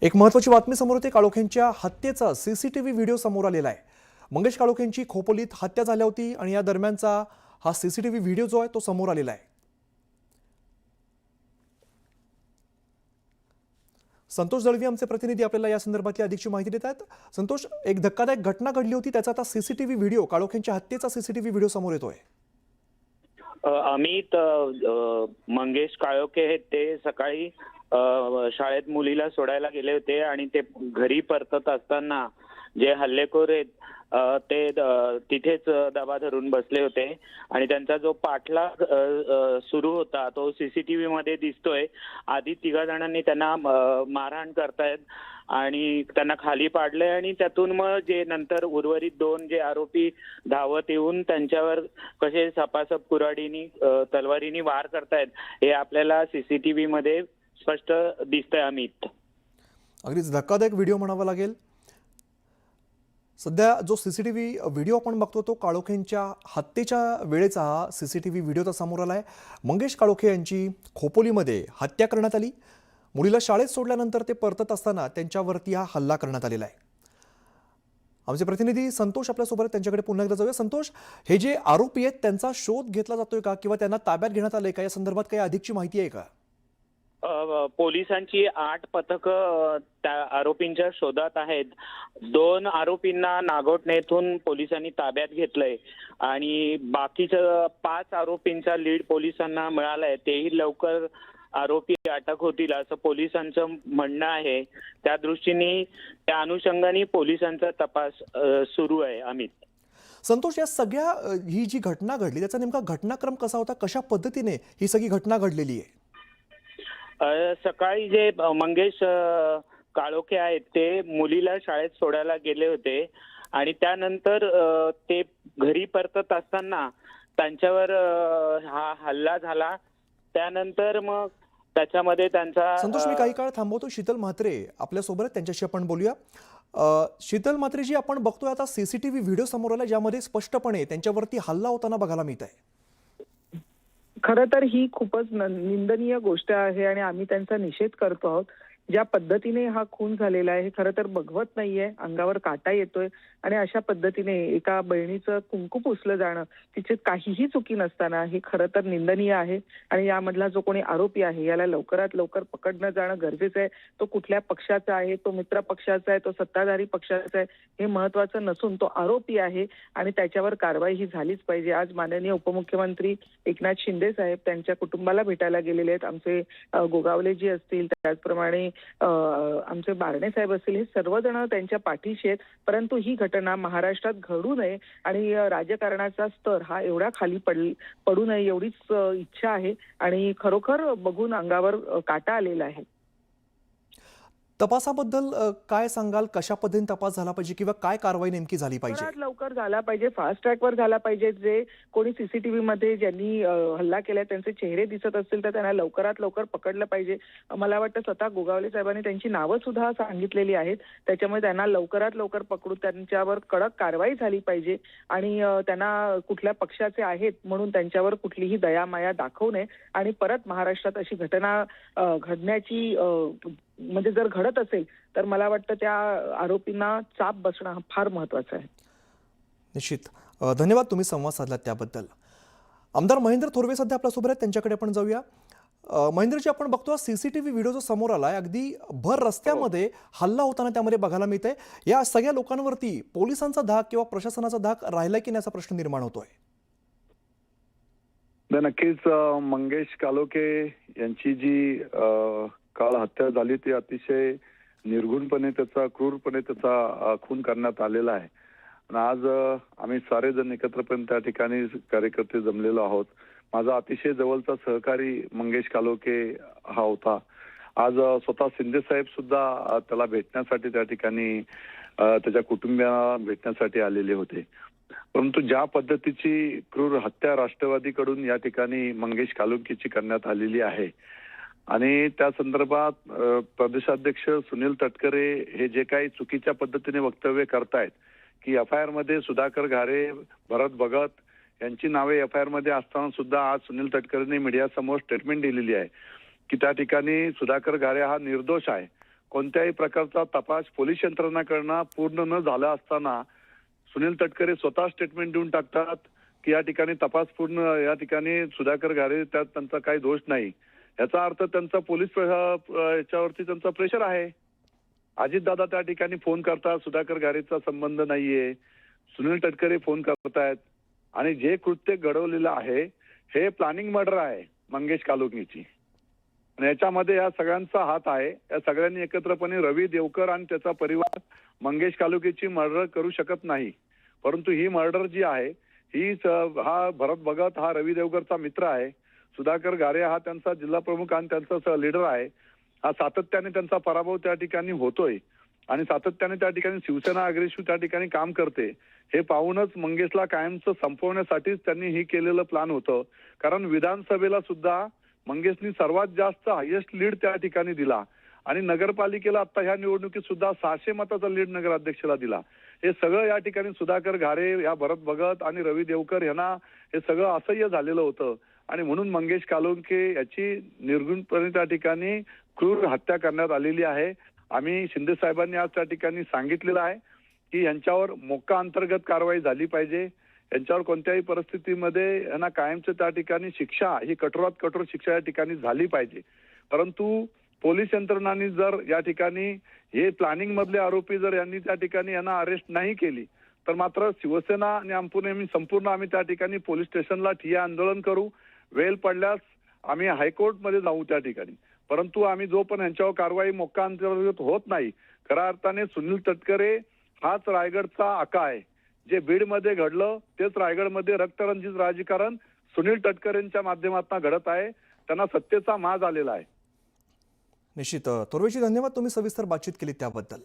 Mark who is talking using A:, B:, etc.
A: एक महत्त्वाची बातमी समोर येते। काळोखेंच्या हत्येचा सीसीटीव्ही व्हिडिओ समोर आलेला आहे। मंगेश काळोखेंची खोपोलीत हत्या झाली होती आणि या दरम्यानचा हा सीसीटीव्ही व्हिडिओ जो आहे तो समोर आलेला आहे। संतोष दळवी आमचे प्रतिनिधी आपल्याला या संदर्भातली अधिकची माहिती देत आहेत। संतोष, एक धक्कादायक घटना घडली होती, त्याचा आता सीसीटीव्ही व्हिडिओ, काळोखेंच्या हत्येचा सीसीटीव्ही व्हिडिओ समोर येतोय।
B: अमित, मंगेश काळोखे हे ते सकाळी शाळेत मुलीला सोडायला गेले होते आणि ते घरी परतत असताना जे हल्लेखोर आहेत ते तिथेच दबा धरून बसले होते आणि त्यांचा जो पाठलाग सुरू होता तो सीसीटीव्ही मध्ये दिसतोय। आधी तिघा जणांनी त्यांना मारहाण करतायत आणि त्यांना खाली पाडले आणि त्यातून मग जे नंतर उर्वरित दोन जे आरोपी धावत येऊन त्यांच्यावर कसे सपासप कुऱ्हाडीनी तलवारीनी वार करतायत हे आपल्याला सीसीटीव्ही मध्ये स्पष्ट दिसतंय। अमित,
A: अगदीच धक्कादायक व्हिडिओ म्हणावा लागेल। सध्या जो सीसीटीव्ही व्हिडिओ आपण बघतो तो काळोखेंच्या हत्येच्या वेळेचा हा सीसीटीव्ही व्हिडिओ तर समोर आला आहे। मंगेश काळोखे यांची खोपोलीमध्ये हत्या करण्यात आली। मुलीला शाळेत सोडल्यानंतर ते परतत असताना त्यांच्यावरती हा हल्ला करण्यात आलेला आहे। आमचे प्रतिनिधी संतोष आपल्यासोबत, त्यांच्याकडे पुन्हा एकदा जाऊया। संतोष, हे जे आरोपी आहेत त्यांचा शोध घेतला जातोय का किंवा त्यांना ताब्यात घेण्यात आलंय का? या संदर्भात काही अधिकची माहिती आहे का?
B: पोलिसांची 8 पथकं त्या आरोपींच्या शोधात आहेत। 2 आरोपींना नागोठणेतून पोलिसांनी ताब्यात घेतलंय आणि बाकीच्या 5 आरोपींचा लीड पोलिसांना मिळालाय। तेही लवकर आरोपी अटक होतील असं पोलिसांचं म्हणणं आहे। त्या दृष्टीने त्या अनुषंगाने पोलिसांचा तपास सुरू आहे। अमित,
A: संतोष, या सगळ्या ही जी घटना घडली त्याचा नेमका घटनाक्रम कसा होता? कशा पद्धतीने ही सगळी घटना घडलेली आहे?
B: सकाळी जे मंगेश काळोखे आहेत ते मुलीला शाळेत सोडायला गेले होते आणि त्यानंतर ते घरी परतत असताना त्यांच्यावर हा हल्ला झाला। त्यानंतर मग त्याच्यामध्ये त्यांचा
A: संतोष, मी काही काळ थांबवतो। शीतल म्हात्रे आपल्यासोबत, त्यांच्याशी आपण बोलूया। शीतल म्हात्रे जी, आपण बघतोय आता सीसीटीव्ही व्हिडिओ समोर आला ज्यामध्ये स्पष्टपणे त्यांच्यावरती हल्ला होताना बघायला मिळत आहे।
C: खरं तर ही खूपच निंदनीय गोष्ट आहे आणि आम्ही त्यांचा निषेध करतो आहोत। ज्या पद्धतीने हा खून झालेला आहे हे खरं तर बघवत नाहीये, अंगावर काटा येतोय आणि अशा पद्धतीने एका बहिणीचं कुंकू पुसलं जाणं तिचे काहीही चुकी नसताना हे खरं तर निंदनीय आहे आणि यामधला जो कोणी आरोपी आहे याला लवकरात लवकर पकडणं जाणं गरजेचं आहे। तो कुठल्या पक्षाचा आहे, तो मित्र पक्षाचा आहे, तो सत्ताधारी पक्षाचा आहे हे महत्त्वाचं नसून तो आरोपी आहे आणि त्याच्यावर कारवाई ही झालीच पाहिजे। आज माननीय उपमुख्यमंत्री एकनाथ शिंदे साहेब त्यांच्या कुटुंबाला भेटायला गेलेले आहेत। आमचे गोगावलेजी असतील, त्याचप्रमाणे आमचे बारणे साहेब असतील, हे सर्वजण त्यांच्या पाठीशी आहेत। परंतु ही घटना महाराष्ट्रात घडू नये आणि राजकारणाचा स्तर हा एवढा खाली पडू नये एवढीच इच्छा आहे आणि खरोखर बघून अंगावर काटा आलेला आहे।
A: तपासाबद्दल काय सांगाल? कशा पद्धतीने तपास झाला पाहिजे किंवा काय कारवाई नेमकी झाली पाहिजे?
C: लवकर झाला पाहिजे, फास्ट ट्रॅकवर झाला पाहिजे। जे कोणी सीसीटीव्ही मध्ये ज्यांनी हल्ला केलाय त्यांचे चेहरे दिसत असतील तर त्यांना लवकरात लवकर पकडलं पाहिजे। मला वाटतं स्वतः गोगावले साहेबांनी त्यांची नावं सुद्धा सांगितलेली आहेत, त्याच्यामुळे त्यांना लवकरात लवकर पकडून त्यांच्यावर कडक कारवाई झाली पाहिजे आणि त्यांना कुठल्या पक्षाचे आहेत म्हणून त्यांच्यावर कुठलीही दयामाया दाखवू नये आणि परत महाराष्ट्रात अशी घटना घडण्याची म्हणजे जर घडत असेल तर मला वाटतं त्या आरोपींना चाप बसणं फार महत्त्वाचं आहे।
A: निश्चित, धन्यवाद तुम्ही संवाद साधलात त्याबद्दल। आमदार महेंद्र थोरवे सध्या आपल्यासोबत आहेत, त्यांच्याकडे आपण जाऊया। महेंद्रजी, आपण बघतो सीसीटीव्ही व्हिडिओ जो समोर आलाय अगदी भर रस्त्यामध्ये हल्ला होताना त्यामध्ये बघायला मिळतंय। या सगळ्या लोकांवरती पोलिसांचा धाक किंवा प्रशासनाचा धाक राहिला की नाही असा प्रश्न निर्माण होतोय।
D: नक्कीच मंगेश काळोखे यांची जी काल हत्या झाली ती अतिशय निर्घुणपणे त्याचा क्रूरपणे त्याचा खून करण्यात आलेला आहे आणि आज आम्ही सारेजण एकत्रपणे त्या ठिकाणी कार्यकर्ते जमलेलो आहोत। माझा अतिशय जवळचा सहकारी मंगेश काळोखे हा होता। आज स्वतः शिंदे साहेब सुद्धा त्याला भेटण्यासाठी त्या ठिकाणी त्याच्या कुटुंबियांना भेटण्यासाठी आलेले होते। परंतु ज्या पद्धतीची क्रूर हत्या राष्ट्रवादीकडून या ठिकाणी मंगेश काळोखेची करण्यात आलेली आहे आणि त्या संदर्भात प्रदेशाध्यक्ष सुनील तटकरे हे जे काही चुकीच्या पद्धतीने वक्तव्य करतायत की एफआयआर मध्ये सुधाकर घारे, भरत भगत यांची नावे एफआयआर मध्ये असताना सुद्धा आज सुनील तटकरेंनी मीडियासमोर स्टेटमेंट दिलेली आहे की त्या ठिकाणी सुधाकर घारे हा निर्दोष आहे, कोणत्याही प्रकारचा तपास पोलीस यंत्रणाकडनं पूर्ण न झाला असताना सुनील तटकरे स्वतः स्टेटमेंट देऊन टाकतात की या ठिकाणी तपास पूर्ण, या ठिकाणी सुधाकर घारे त्यात त्यांचा काही दोष नाही. याचा अर्थ त्यांचा पोलीस याच्यावरती त्यांचा प्रेशर आहे. अजितदादा त्या ठिकाणी फोन करतात, सुधाकर घारेचा संबंध नाहीये, सुनील तटकरे फोन करतायत आणि जे कृत्य घडवलेलं आहे हे प्लॅनिंग मर्डर आहे मंगेश कालोखेची. आणि याच्यामध्ये या सगळ्यांचा हात आहे. या सगळ्यांनी एकत्रपणे रवी देवकर आणि त्याचा परिवार मंगेश कालोखेची मर्डर करू शकत नाही. परंतु ही मर्डर जी आहे ही हा भरत भगत हा रवी देवकरचा मित्र आहे. सुधाकर घारे हा त्यांचा जिल्हा प्रमुख आणि त्यांचा लीडर आहे. हा सातत्याने त्यांचा पराभव त्या ठिकाणी होतोय आणि सातत्याने त्या ठिकाणी शिवसेना अग्रेसिव्ह त्या ठिकाणी काम करते. हे पाहूनच मंगेशला कायमचं संपवण्यासाठीच त्यांनी हे केलेलं प्लॅन होतं. कारण विधानसभेला सुद्धा मंगेशनी सर्वात जास्त हायेस्ट लीड त्या ठिकाणी दिला आणि नगरपालिकेला आता ह्या निवडणुकीत सुद्धा 600 मताचा लीड नगराध्यक्षाला दिला. हे सगळं या ठिकाणी सुधाकर घारे, या भरत भगत आणि रवी देवकर यांना हे सगळं असह्य झालेलं होतं आणि म्हणून मंगेश कालोखे याची निर्गुणपणे त्या ठिकाणी क्रूर हत्या करण्यात आलेली आहे. आम्ही शिंदे साहेबांनी आज त्या ठिकाणी सांगितलेलं आहे की यांच्यावर मोक्का अंतर्गत कारवाई झाली पाहिजे. यांच्यावर कोणत्याही परिस्थितीमध्ये यांना कायमचं त्या ठिकाणी शिक्षा, ही कठोरात कठोर शिक्षा या ठिकाणी झाली पाहिजे. परंतु पोलीस यंत्रणांनी जर या ठिकाणी हे प्लॅनिंग मधले आरोपी जर यांनी त्या ठिकाणी यांना अरेस्ट नाही केली तर मात्र शिवसेना आणि संपूर्ण आम्ही त्या ठिकाणी पोलीस स्टेशनला ठिय्या आंदोलन करू. वेळ पडल्यास आम्ही हायकोर्टमध्ये जाऊ त्या ठिकाणी. परंतु आम्ही जो पण यांच्यावर कारवाई मोक्का अंतर्गत होत नाही, खऱ्या अर्थाने सुनील तटकरे हाच रायगडचा आका आहे. जे बीडमध्ये घडलं तेच रायगडमध्ये रक्तरंजित राजकारण सुनील तटकरेंच्या माध्यमातून घडत आहे. त्यांना सत्तेचा माज आलेला आहे.
A: निश्चित. तोरवेची धन्यवाद, तुम्ही सविस्तर बातचीत केली त्याबद्दल.